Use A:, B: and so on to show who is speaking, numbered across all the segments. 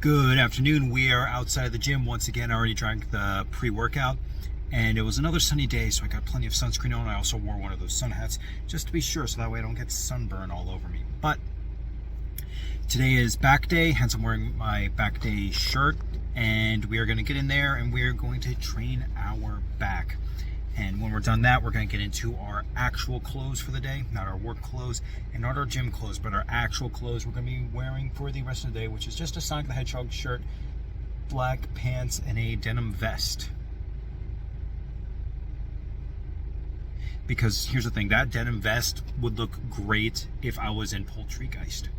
A: Good afternoon. We are outside of the gym once again. I already drank the pre-workout and it was another sunny day, so I got plenty of sunscreen on. I also wore one of those sun hats just to be sure, so that way I don't get sunburn all over me. But today is back day, hence I'm wearing my back day shirt, and we are going to get in there and we're going to train our back. And when we're done that, we're going to get into our actual clothes for the day, not our work clothes and not our gym clothes, but our actual clothes we're going to be wearing for the rest of the day, which is just a Sonic the Hedgehog shirt, black pants, and a denim vest. Because here's the thing, that denim vest would look great if I was in Poultrygeist.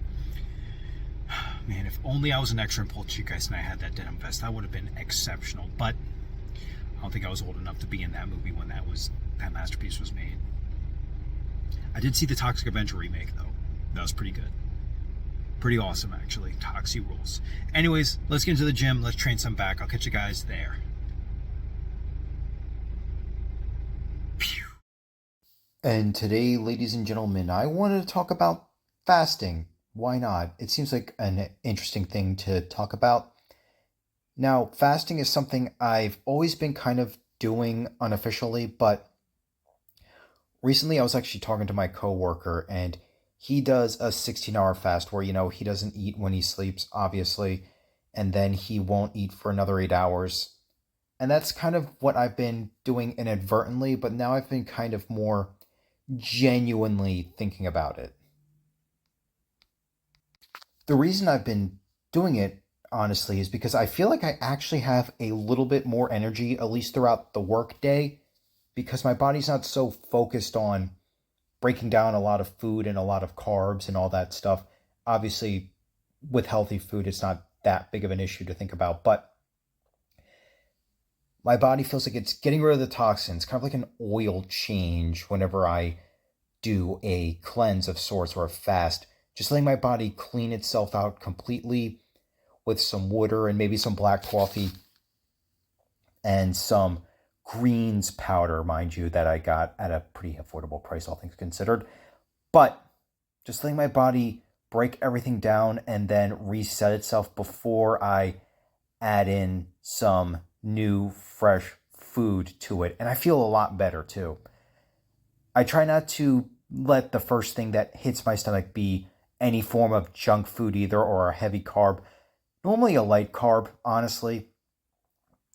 A: Man, if only I was an extra in Poultrygeist and I had that denim vest, that would have been exceptional. But I don't think I was old enough to be in that movie when that masterpiece was made. I did see the Toxic Avenger remake though. That was pretty good. Pretty awesome actually. Toxie rules. Anyways, let's get into the gym. Let's train some back. I'll catch you guys there. Pew.
B: And today, ladies and gentlemen, I wanted to talk about fasting. Why not? It seems like an interesting thing to talk about. Now, fasting is something I've always been kind of doing unofficially, but recently I was actually talking to my coworker, and he does a 16-hour fast where, he doesn't eat when he sleeps, obviously, and then he won't eat for another 8 hours. And that's kind of what I've been doing inadvertently, but now I've been kind of more genuinely thinking about it. The reason I've been doing it, honestly, is because I feel like I actually have a little bit more energy, at least throughout the work day, because my body's not so focused on breaking down a lot of food and a lot of carbs and all that stuff. Obviously, with healthy food, it's not that big of an issue to think about, but my body feels like it's getting rid of the toxins, kind of like an oil change whenever I do a cleanse of sorts or a fast, just letting my body clean itself out completely with some water and maybe some black coffee and some greens powder, mind you, that I got at a pretty affordable price, all things considered. But just letting my body break everything down and then reset itself before I add in some new, fresh food to it. And I feel a lot better too. I try not to let the first thing that hits my stomach be any form of junk food either, or a heavy carb. Normally a light carb, honestly.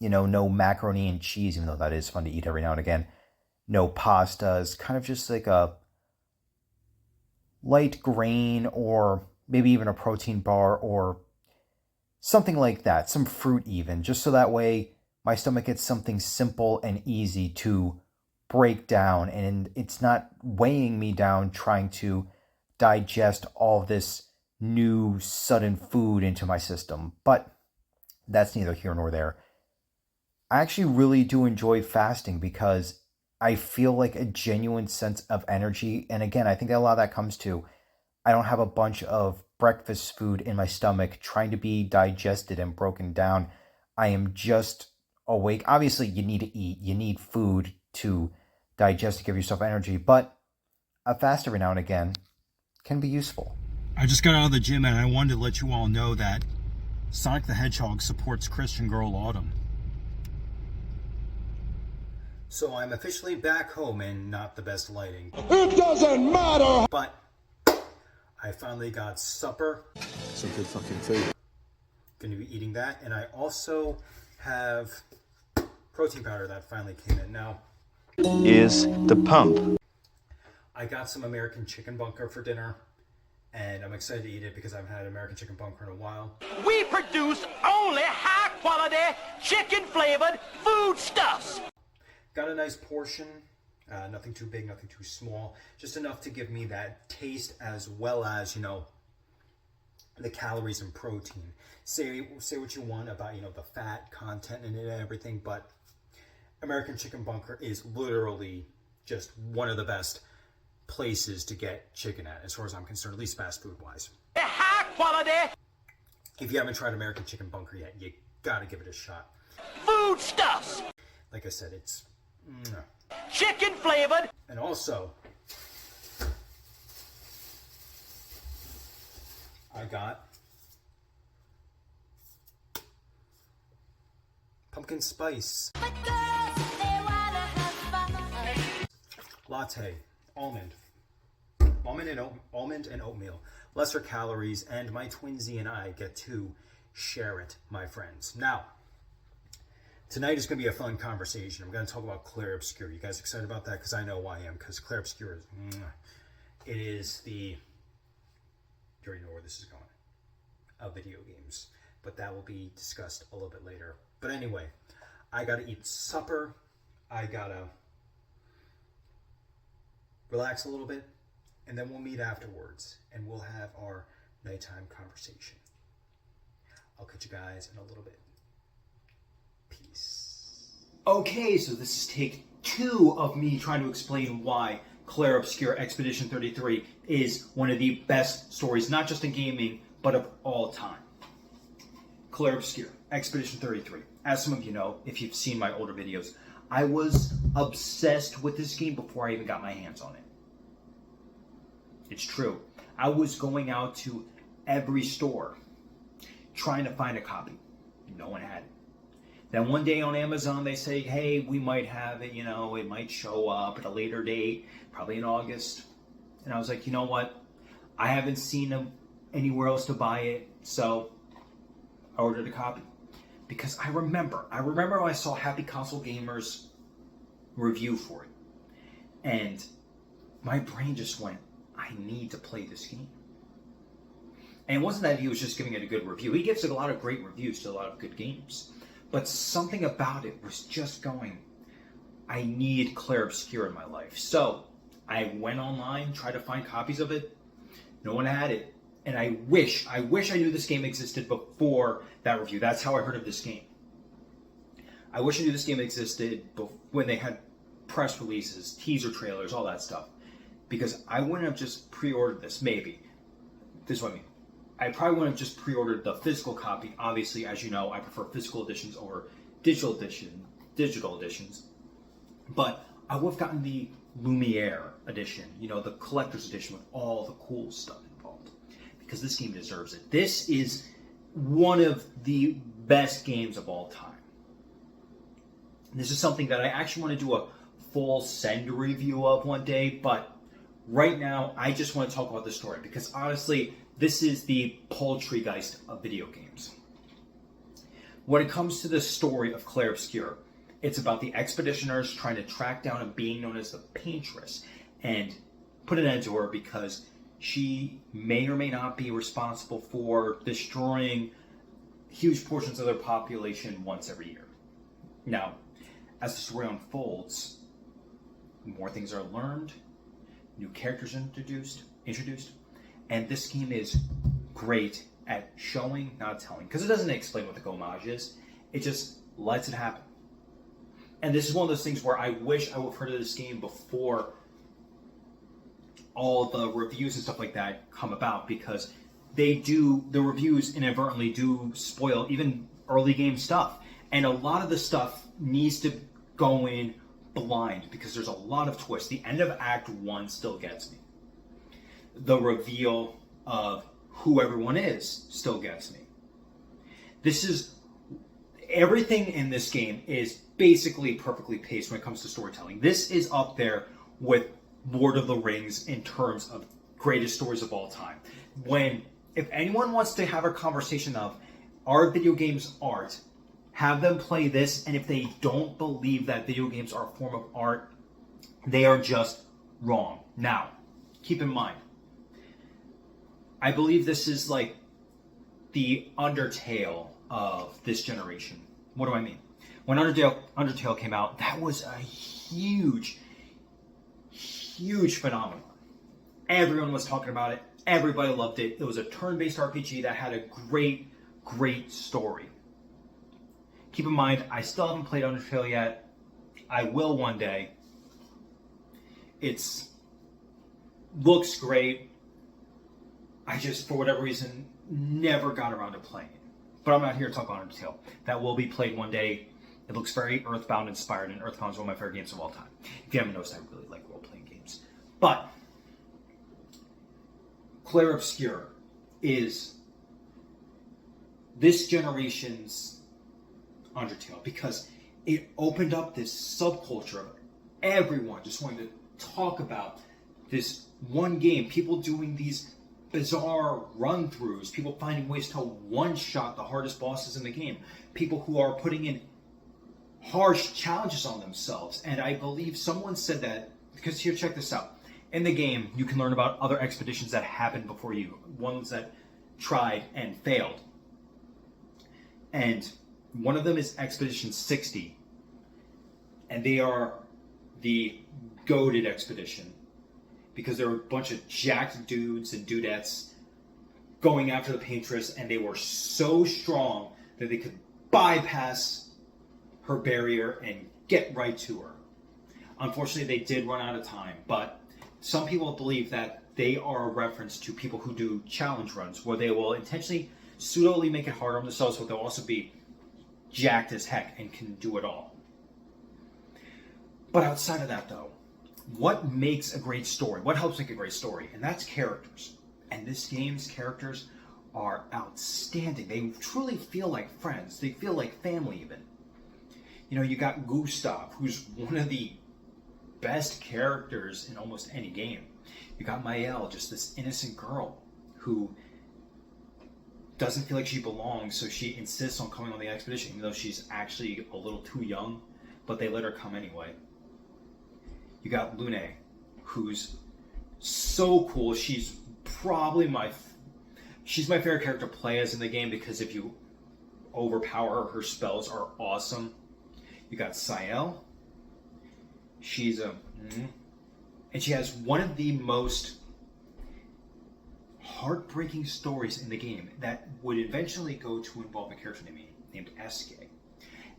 B: No macaroni and cheese, even though that is fun to eat every now and again. No pastas, kind of just like a light grain, or maybe even a protein bar or something like that. Some fruit even, just so that way my stomach gets something simple and easy to break down, and it's not weighing me down trying to digest all this new sudden food into my system. But that's neither here nor there. I actually really do enjoy fasting because I feel like a genuine sense of energy. And again, I think that a lot of that comes to I don't have a bunch of breakfast food in my stomach trying to be digested and broken down. I am just awake. Obviously, you need to eat. You need food to digest to give yourself energy. But a fast every now and again can be useful.
A: I just got out of the gym and I wanted to let you all know that Sonic the Hedgehog supports Christian Girl Autumn. So I'm officially back home and not the best lighting.
C: It doesn't matter!
A: But I finally got supper.
C: Some good fucking food.
A: Gonna be eating that. And I also have protein powder that finally came in. Now
D: is the pump.
A: I got some American chicken bunker for dinner, and I'm excited to eat it because I haven't had American chicken bunker in a while.
E: We produce only high-quality, chicken-flavored foodstuffs.
A: Got a nice portion, nothing too big, nothing too small, just enough to give me that taste as well as, the calories and protein. Say what you want about, the fat content in it and everything, but American Chicken Bunker is literally just one of the best places to get chicken at, as far as I'm concerned, at least fast food wise.
E: High quality
A: If you haven't tried American Chicken Bunker yet, you gotta give it a shot.
E: foodstuffs.
A: Like I said, it's
E: Chicken flavored.
A: and also I got pumpkin spice, latte, almond and oatmeal, lesser calories, and my twinsy and I get to share it, my friends. Now, tonight is going to be a fun conversation. I'm going to talk about Clair Obscur. You guys excited about that? Because I know I am, because Clair Obscur is you already know where this is going, video games. But that will be discussed a little bit later. But anyway, I got to eat supper. I got to relax a little bit. And then we'll meet afterwards. And we'll have our nighttime conversation. I'll catch you guys in a little bit. Peace. Okay, so this is take 2 of me trying to explain why Clair Obscur Expedition 33 is one of the best stories, not just in gaming, but of all time. Clair Obscur Expedition 33. As some of you know, if you've seen my older videos, I was obsessed with this game before I even got my hands on it. It's true. I was going out to every store trying to find a copy. No one had it. Then one day on Amazon, they say, hey, we might have it, it might show up at a later date, probably in August. And I was like, you know what? I haven't seen them anywhere else to buy it, so I ordered a copy. Because I remember when I saw Happy Console Gamer's review for it. And my brain just went, I need to play this game. And it wasn't that he was just giving it a good review. He gives it a lot of great reviews to a lot of good games. But something about it was just going, I need Clair Obscur in my life. So I went online, tried to find copies of it. No one had it. And I wish I knew this game existed before that review. That's how I heard of this game. I wish I knew this game existed when they had press releases, teaser trailers, all that stuff. Because I wouldn't have just pre-ordered this, maybe. This is what I mean. I probably wouldn't have just pre-ordered the physical copy. Obviously, as you know, I prefer physical editions over digital editions. But I would have gotten the Lumiere edition, the collector's edition with all the cool stuff involved. Because this game deserves it. This is one of the best games of all time. This is something that I actually want to do a full send review of one day, but right now, I just want to talk about the story because honestly, this is the Poultrygeist of video games. When it comes to the story of Clair Obscur, it's about the expeditioners trying to track down a being known as the Paintress and put an end to her because she may or may not be responsible for destroying huge portions of their population once every year. Now, as the story unfolds, more things are learned, new characters introduced, and this game is great at showing, not telling, because it doesn't explain what the homage is. It just lets it happen. And this is one of those things where I wish I would have heard of this game before all the reviews and stuff like that come about, because the reviews inadvertently do spoil even early game stuff. And a lot of the stuff needs to go in blind because there's a lot of twists. The end of Act 1 still gets me. The reveal of who everyone is still gets me. Everything in this game is basically perfectly paced when it comes to storytelling. This is up there with Lord of the Rings in terms of greatest stories of all time. If anyone wants to have a conversation of, are video games art? Have them play this, and if they don't believe that video games are a form of art, they are just wrong. Now, keep in mind, I believe this is like the Undertale of this generation. What do I mean? When Undertale came out, that was a huge phenomenon. Everyone was talking about it. Everybody loved it. It was a turn-based RPG that had a great story. Keep in mind, I still haven't played Undertale yet. I will one day. It looks great. I just, for whatever reason, never got around to playing it. But I'm not here to talk about Undertale. That will be played one day. It looks very Earthbound inspired, and Earthbound is one of my favorite games of all time. If you haven't noticed, I really like role-playing games. But Clair Obscur is this generation's Undertale, because it opened up this subculture of everyone just wanting to talk about this one game. People doing these bizarre run-throughs, people finding ways to one-shot the hardest bosses in the game, people who are putting in harsh challenges on themselves. And I believe someone said that, because here, check this out. In the game, you can learn about other expeditions that happened before you, ones that tried and failed. And one of them is Expedition 60. And they are the goated expedition, because there were a bunch of jacked dudes and dudettes going after the paintress, and they were so strong that they could bypass her barrier and get right to her. Unfortunately, they did run out of time, but some people believe that they are a reference to people who do challenge runs, where they will intentionally pseudo-ly make it harder on themselves, but they'll also be jacked as heck and can do it all. But outside of that, though, what makes a great story? What helps make a great story? And that's characters. And this game's characters are outstanding. They truly feel like friends. They feel like family, even. You know, you got Gustav, who's one of the best characters in almost any game. You got Mael, just this innocent girl who doesn't feel like she belongs, so she insists on coming on the expedition, even though she's actually a little too young, but they let her come anyway. You got Lune, who's so cool. She's probably my favorite character to play as in the game, because if you overpower her, her spells are awesome. You got Sael. And she has one of the most heartbreaking stories in the game that would eventually go to involve a character named Eske.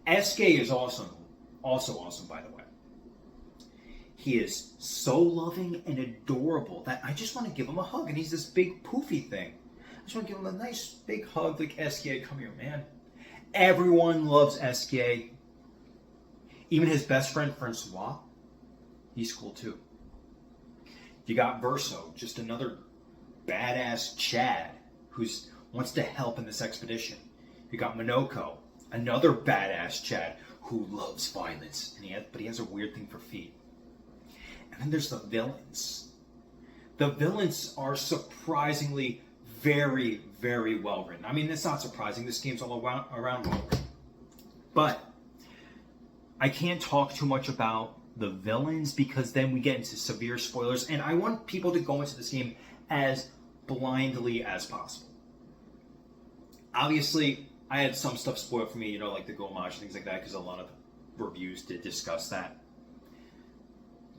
A: Eske is also awesome, by the way. He is so loving and adorable that I just want to give him a hug, and he's this big poofy thing. I just want to give him a nice big hug, like, Eske, come here, man. Everyone loves Eske. Even his best friend, Francois, he's cool too. You got Verso, just another badass Chad who wants to help in this expedition. You got Monoko, another badass Chad who loves violence, but he has a weird thing for feet. And then there's the villains. The villains are surprisingly very, very well written. I mean, it's not surprising. This game's all around well written. But I can't talk too much about the villains, because then we get into severe spoilers, and I want people to go into this game as blindly as possible. Obviously, I had some stuff spoiled for me, you know, like the Gomage and things like that, because a lot of reviews did discuss that.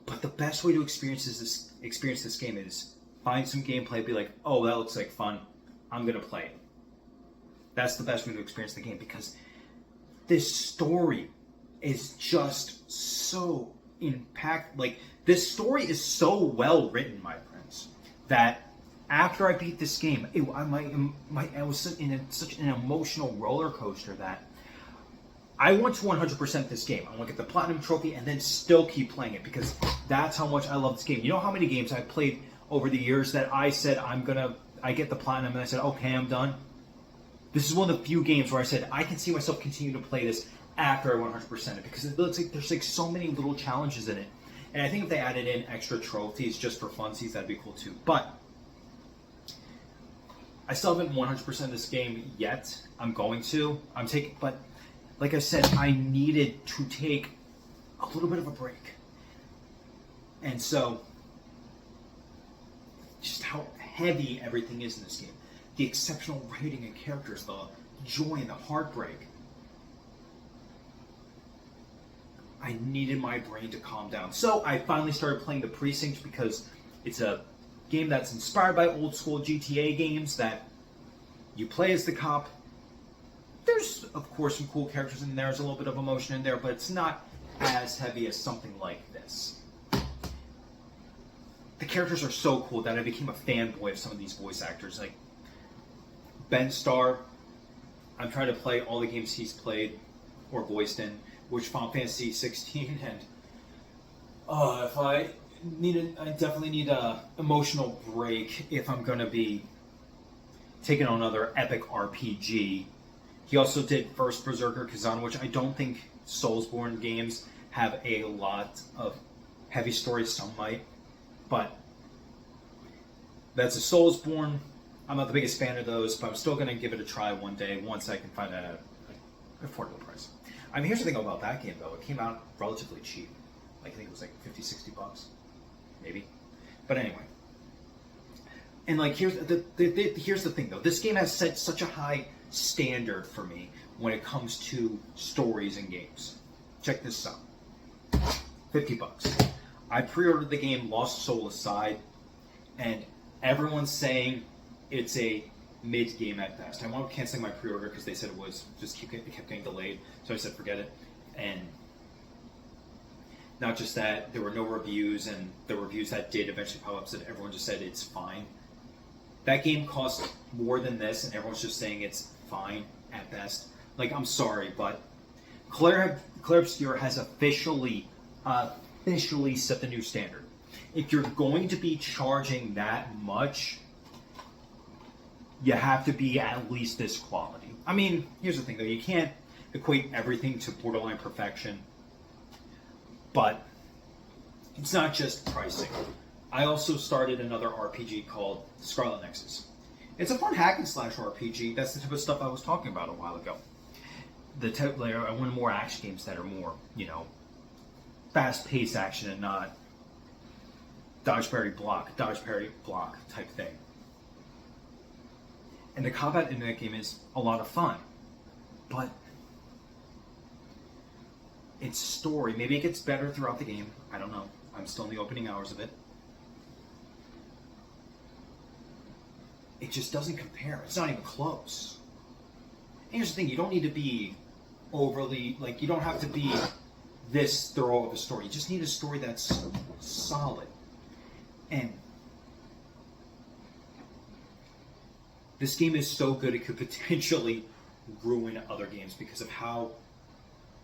A: But the best way to experience this game is find some gameplay, be like, oh, that looks like fun, I'm going to play it. That's the best way to experience the game, because this story is just so like, this story is so well written, my friends, that after I beat this game, I was in such an emotional roller coaster that I want to 100% this game. I want to get the Platinum Trophy and then still keep playing it, because that's how much I love this game. You know how many games I've played over the years that I said I get the Platinum and I said, okay, I'm done? This is one of the few games where I said, I can see myself continuing to play this after I 100% it, because it looks like there's like so many little challenges in it. And I think if they added in extra trophies just for funsies, that'd be cool too. But I still haven't 100% this game yet. I'm going to. But like I said, I needed to take a little bit of a break. And so, just how heavy everything is in this game. The exceptional writing and characters, the joy and the heartbreak. I needed my brain to calm down. So I finally started playing The Precinct, because it's a game that's inspired by old school GTA games that you play as the cop. There's, of course, some cool characters in there. There's a little bit of emotion in there, but it's not as heavy as something like this. The characters are so cool that I became a fanboy of some of these voice actors. Like Ben Starr, I'm trying to play all the games he's played or voiced in, which Final Fantasy 16, and I definitely need a emotional break if I'm going to be taking on another epic RPG He also did First Berserker Kazan, which I don't think Soulsborne games have a lot of heavy stories. Some might, but that's a Soulsborne. I'm not the biggest fan of those, but I'm still going to give it a try one day once I can find an affordable price. I mean, here's the thing about that game, though. It came out relatively cheap. Like, I think it was like 50, 60 bucks. Maybe. But anyway. And, like, here's the thing, though. This game has set such a high standard for me when it comes to stories and games. Check this out. 50 bucks. I pre-ordered the game Lost Soul aside, and everyone's saying it's a mid-game at best. I wound up canceling my pre-order because they said it kept getting delayed. So I said, forget it. And not just that, there were no reviews, and the reviews that did eventually pop up said everyone just said it's fine. That game cost more than this, and everyone's just saying it's fine at best. Like, I'm sorry, but Clair Obscur has officially set the new standard. If you're going to be charging that much, you have to be at least this quality. I mean, here's the thing, though. You can't equate everything to borderline perfection, but it's not just pricing. I also started another RPG called Scarlet Nexus. It's a fun hack and slash RPG. That's the type of stuff I was talking about a while ago. The type layer, I want more action games that are more, fast-paced action and not dodge, parry, block type thing. And the combat in that game is a lot of fun. But its story, maybe it gets better throughout the game. I don't know. I'm still in the opening hours of it. It just doesn't compare. It's not even close. And here's the thing, you don't need to be overly, you don't have to be this thorough of a story. You just need a story that's solid. And this game is so good it could potentially ruin other games because of how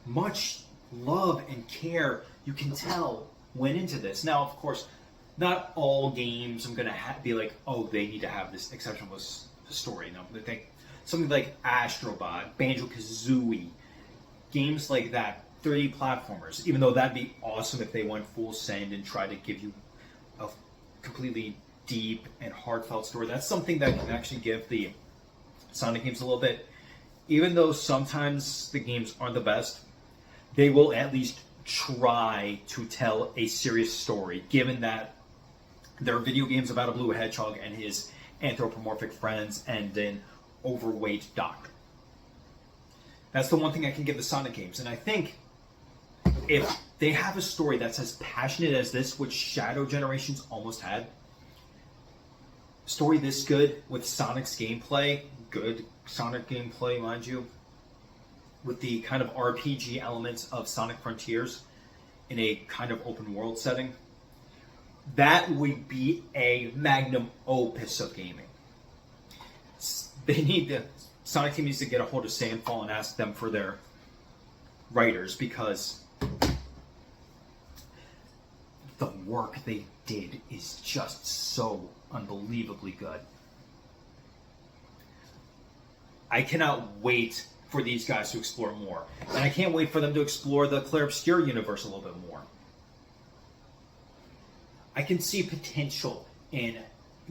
A: much love and care you can tell went into this. Now, of course, not all games I'm going to be like, oh, they need to have this exceptional story. No, but something like Astrobot, Banjo-Kazooie, games like that, 3D platformers, even though that'd be awesome if they went full send and tried to give you a completely deep and heartfelt story. That's something that can actually give the Sonic games a little bit. Even though sometimes the games aren't the best, they will at least try to tell a serious story, given that there are video games about a blue hedgehog and his anthropomorphic friends and an overweight doctor. That's the one thing I can give the Sonic games. And I think if they have a story that's as passionate as this, which Shadow Generations almost had, a story this good with Sonic's gameplay, good Sonic gameplay, mind you, with the kind of RPG elements of Sonic Frontiers in a kind of open world setting, that would be a magnum opus of gaming. Sonic team needs to get a hold of Sandfall and ask them for their writers, because the work they did is just so unbelievably good. I cannot wait for these guys to explore more. And I can't wait for them to explore the Clair Obscur universe a little bit more. I can see potential in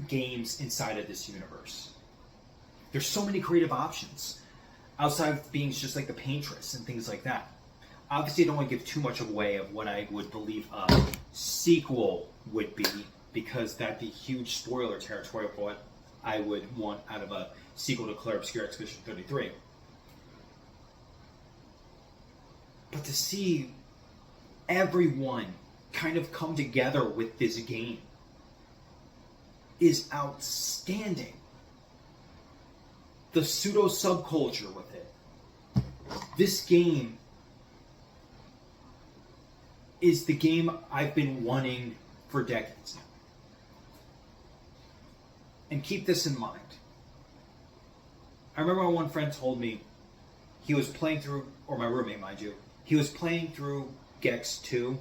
A: games inside of this universe. There's so many creative options outside of being just like the Paintress and things like that. Obviously, I don't want to give too much away of what I would believe a sequel would be, because that'd be huge spoiler territory of what I would want out of a sequel to Clair Obscur Expedition 33. But to see everyone kind of come together with this game is outstanding. The pseudo subculture with it. This game is the game I've been wanting for decades now. And keep this in mind. I remember one friend told me he was playing through, or my roommate, mind you, he was playing through Gex 2,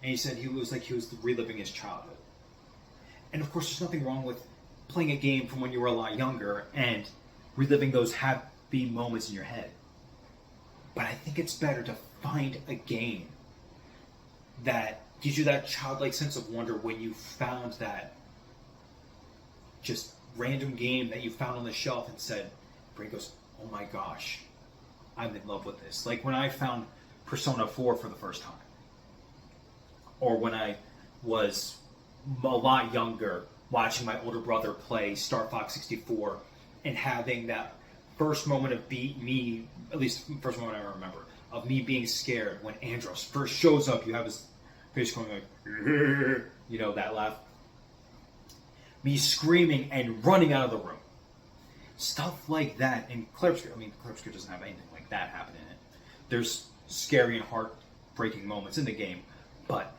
A: and he said he was reliving his childhood. And of course, there's nothing wrong with playing a game from when you were a lot younger and reliving those be moments in your head. But I think it's better to find a game that gives you that childlike sense of wonder when you found that just random game that you found on the shelf and said, brain goes, oh my gosh, I'm in love with this. Like when I found Persona 4 for the first time. Or when I was a lot younger, watching my older brother play Star Fox 64 and having that first moment of me, at least first moment I remember, of me being scared when Andros first shows up. You have his face going like, you know, that laugh. Me screaming and running out of the room. Stuff like that. And Clair Obscur, Clair Obscur doesn't have anything like that happen in it. There's scary and heartbreaking moments in the game, but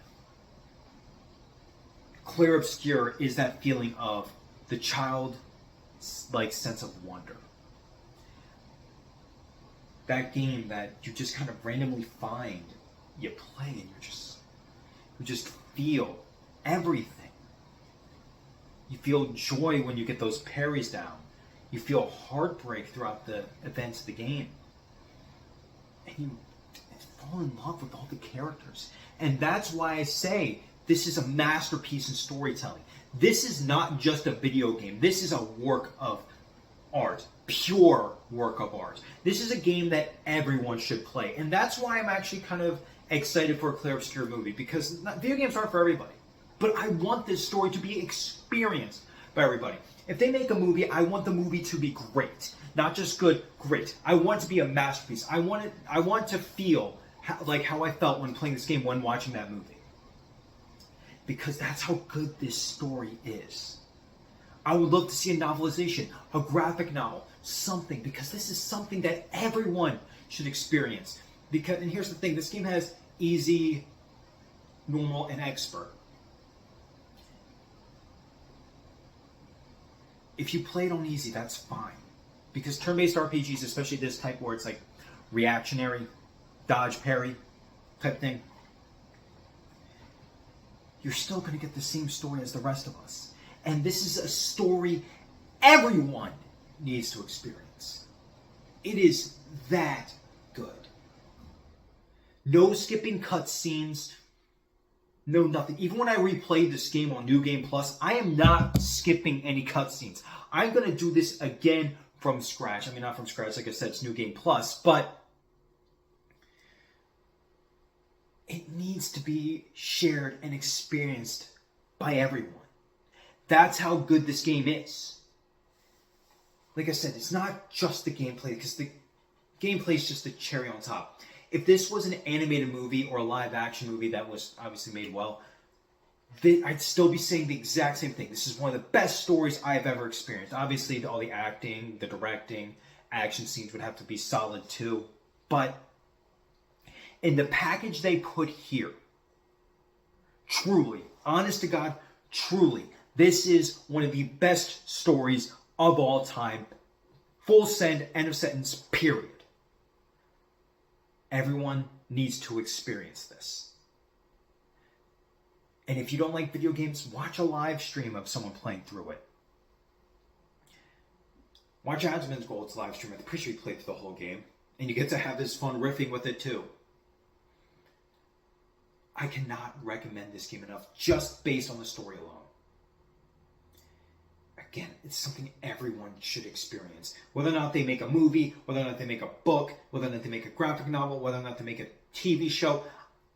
A: Clair Obscur is that feeling of the child-like sense of wonder. That game that you just kind of randomly find, you play, and you just feel everything. You feel joy when you get those parries down. You feel heartbreak throughout the events of the game. And you fall in love with all the characters. And that's why I say this is a masterpiece in storytelling. This is not just a video game. This is a work of art. Pure work of art. This is a game that everyone should play. And that's why I'm actually kind of excited for a Clair Obscur movie. Because video games aren't for everybody. But I want this story to be experienced by everybody. If they make a movie, I want the movie to be great. Not just good, great. I want it to be a masterpiece. I want to feel like how I felt when playing this game, when watching that movie. Because that's how good this story is. I would love to see a novelization, a graphic novel, something. Because this is something that everyone should experience. And here's the thing, this game has easy, normal, and expert. If you play it on easy, that's fine. Because turn-based RPGs, especially this type where it's like reactionary, dodge, parry type thing, you're still going to get the same story as the rest of us. And this is a story everyone needs to experience. It is that good. No skipping cutscenes. No, nothing. Even when I replayed this game on New Game Plus, I am not skipping any cutscenes. I'm going to do this again from scratch. I mean, not from scratch, like I said, it's New Game Plus, but it needs to be shared and experienced by everyone. That's how good this game is. Like I said, it's not just the gameplay, because the gameplay is just the cherry on top. If this was an animated movie or a live action movie that was obviously made well, I'd still be saying the exact same thing. This is one of the best stories I've ever experienced. Obviously, all the acting, the directing, action scenes would have to be solid too. But in the package they put here, truly, honest to God, truly, this is one of the best stories of all time. Full send, end of sentence, period. Everyone needs to experience this. And if you don't like video games, watch a live stream of someone playing through it. Watch Admin's Gold's live stream. I'm pretty sure he played through the whole game. And you get to have this fun riffing with it too. I cannot recommend this game enough just based on the story alone. Again, it's something everyone should experience. Whether or not they make a movie, whether or not they make a book, whether or not they make a graphic novel, whether or not they make a TV show,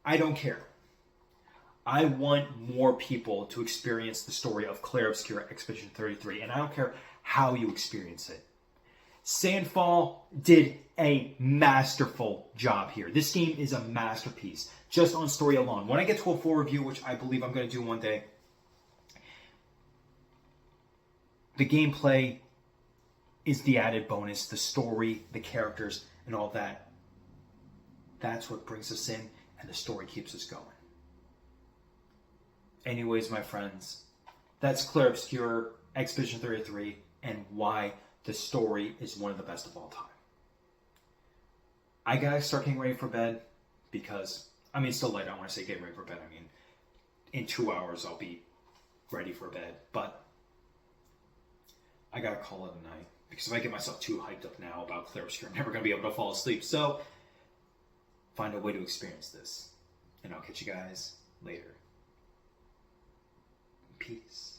A: I don't care. I want more people to experience the story of Clair Obscur Expedition 33, and I don't care how you experience it. Sandfall did a masterful job here. This game is a masterpiece, just on story alone. When I get to a full review, which I believe I'm going to do one day, the gameplay is the added bonus, the story, the characters, and all that. That's what brings us in, and the story keeps us going. Anyways, my friends, that's Clair Obscur Expedition 33 and why the story is one of the best of all time. I gotta start getting ready for bed because, it's still late. I don't want to say getting ready for bed. In 2 hours I'll be ready for bed. But I gotta call it a night Because if I get myself too hyped up now about Clair Obscur, I'm never going to be able to fall asleep. So, find a way to experience this. And I'll catch you guys later. Peace.